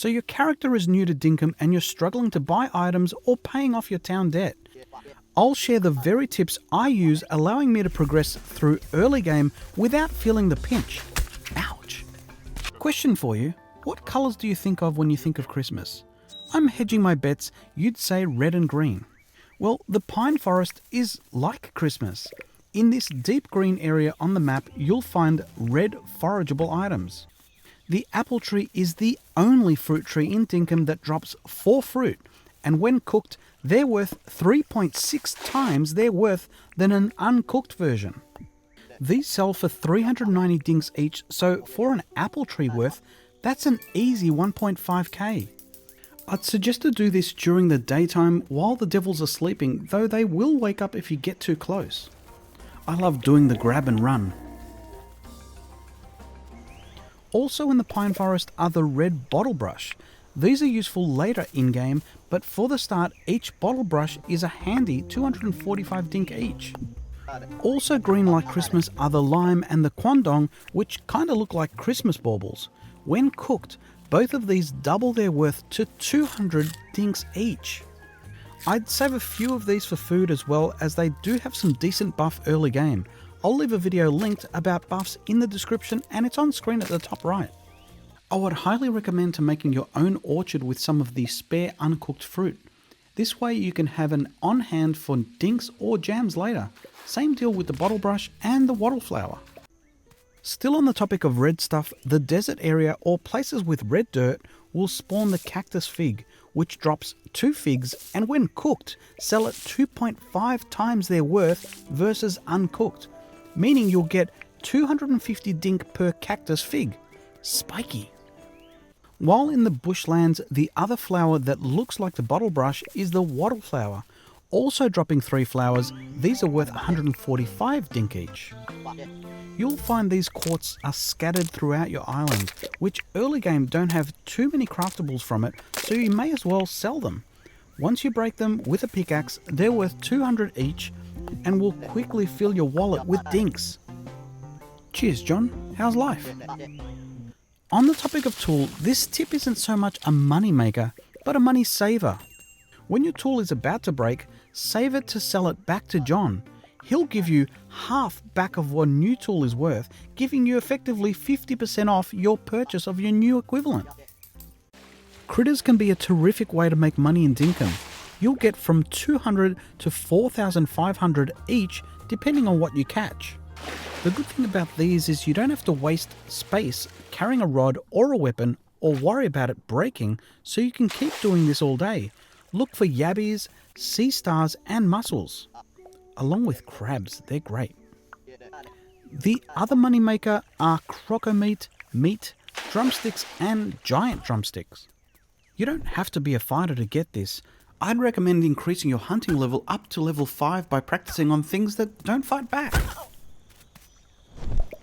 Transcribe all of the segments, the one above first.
So your character is new to Dinkum and you're struggling to buy items or paying off your town debt. I'll share the very tips I use, allowing me to progress through early game without feeling the pinch. Ouch. Question for you, what colours do you think of when you think of Christmas? I'm hedging my bets, you'd say red and green. Well, the pine forest is like Christmas. In this deep green area on the map, you'll find red forageable items. The apple tree is the only fruit tree in Dinkum that drops 4 fruit, and when cooked, they're worth 3.6 times their worth than an uncooked version. These sell for 390 dinks each, so for an apple tree worth, that's an easy 1.5k. I'd suggest to do this during the daytime while the devils are sleeping, though they will wake up if you get too close. I love doing the grab and run. Also in the pine forest are the red bottle brush. These are useful later in-game, but for the start, each bottle brush is a handy 245 dink each. Also green like Christmas are the lime and the quandong, which kinda look like Christmas baubles. When cooked, both of these double their worth to 200 dinks each. I'd save a few of these for food as well, as they do have some decent buff early game. I'll leave a video linked about buffs in the description and it's on screen at the top right. I would highly recommend to making your own orchard with some of the spare uncooked fruit. This way you can have an on hand for dinks or jams later. Same deal with the bottle brush and the wattle flower. Still on the topic of red stuff, the desert area or places with red dirt will spawn the cactus fig, which drops 2 figs and when cooked, sell at 2.5 times their worth versus uncooked, meaning you'll get 250 dink per cactus fig. Spiky. While in the bushlands, the other flower that looks like the bottle brush is the wattle flower. Also dropping 3 flowers, these are worth 145 dink each. You'll find these quartz are scattered throughout your island, which early game don't have too many craftables from it, so you may as well sell them. Once you break them with a pickaxe, they're worth 200 each and will quickly fill your wallet with dinks. Cheers, John. How's life? On the topic of tool, this tip isn't so much a money maker, but a money saver. When your tool is about to break, save it to sell it back to John. He'll give you half back of what a new tool is worth, giving you effectively 50% off your purchase of your new equivalent. Critters can be a terrific way to make money in Dinkum. You'll get from 200 to 4,500 each, depending on what you catch. The good thing about these is you don't have to waste space carrying a rod or a weapon or worry about it breaking, so you can keep doing this all day. Look for yabbies, sea stars and mussels. Along with crabs, they're great. The other moneymaker are croco meat, drumsticks and giant drumsticks. You don't have to be a fighter to get this. I'd recommend increasing your hunting level up to level 5 by practicing on things that don't fight back.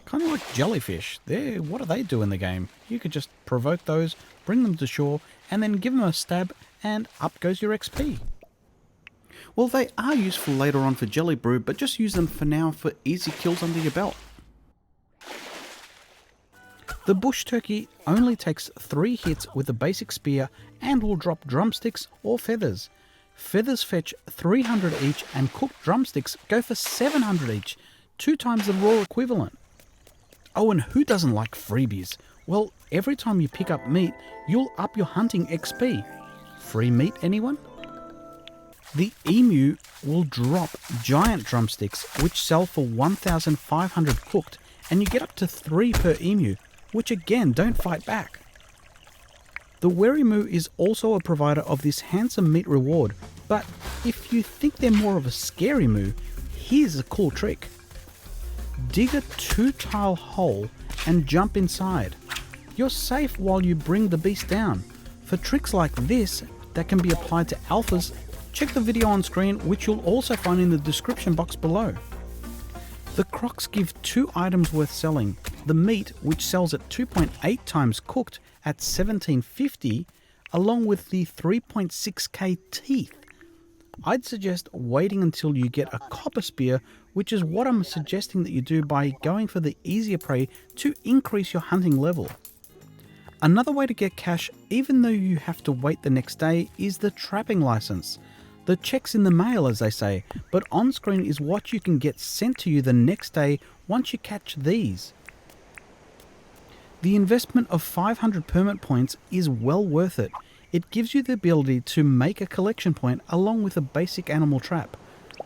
Kind of like jellyfish. What do they do in the game? You could just provoke those, bring them to shore, and then give them a stab, and up goes your XP. Well, they are useful later on for jelly brew, but just use them for now for easy kills under your belt. The bush turkey only takes 3 hits with a basic spear and will drop drumsticks or feathers. Feathers fetch 300 each and cooked drumsticks go for 700 each, 2 times the raw equivalent. Oh, and who doesn't like freebies? Well, every time you pick up meat, you'll up your hunting XP. Free meat, anyone? The emu will drop giant drumsticks, which sell for 1,500 cooked, and you get up to 3 per emu, which again don't fight back. The werimoo is also a provider of this handsome meat reward, but if you think they're more of a scary moo, here's a cool trick. Dig a 2-tile hole and jump inside. You're safe while you bring the beast down. For tricks like this that can be applied to alphas, check the video on screen, which you'll also find in the description box below. The crocs give 2 items worth selling. The meat, which sells at 2.8 times cooked at 1750, along with the 3.6k teeth. I'd suggest waiting until you get a copper spear, which is what I'm suggesting that you do by going for the easier prey to increase your hunting level. Another way to get cash, even though you have to wait the next day, is the trapping license. The check's in the mail, as they say, but on screen is what you can get sent to you the next day once you catch these. The investment of 500 permit points is well worth it. It gives you the ability to make a collection point along with a basic animal trap.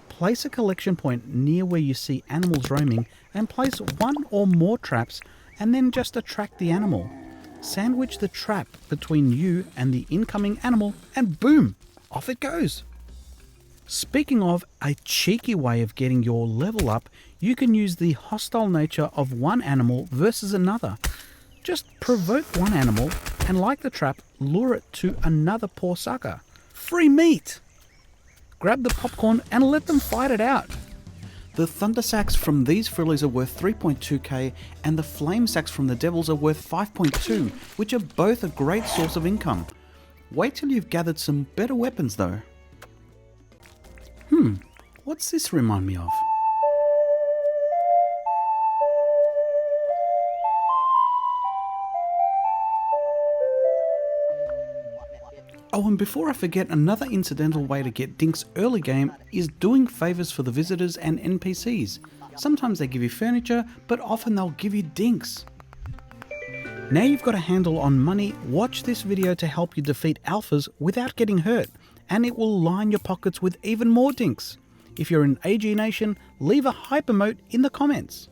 Place a collection point near where you see animals roaming and place one or more traps and then just attract the animal. Sandwich the trap between you and the incoming animal and boom, off it goes. Speaking of a cheeky way of getting your level up, you can use the hostile nature of one animal versus another. Just provoke one animal and, like the trap, lure it to another poor sucker. Free meat! Grab the popcorn and let them fight it out. The thunder sacks from these frillies are worth 3.2k and the flame sacks from the devils are worth 5.2, which are both a great source of income. Wait till you've gathered some better weapons though. What's this remind me of? Oh, and before I forget, another incidental way to get dinks early game is doing favours for the visitors and NPCs. Sometimes they give you furniture, but often they'll give you dinks. Now you've got a handle on money, watch this video to help you defeat alphas without getting hurt, and it will line your pockets with even more dinks. If you're in AG Nation, leave a hype emote in the comments.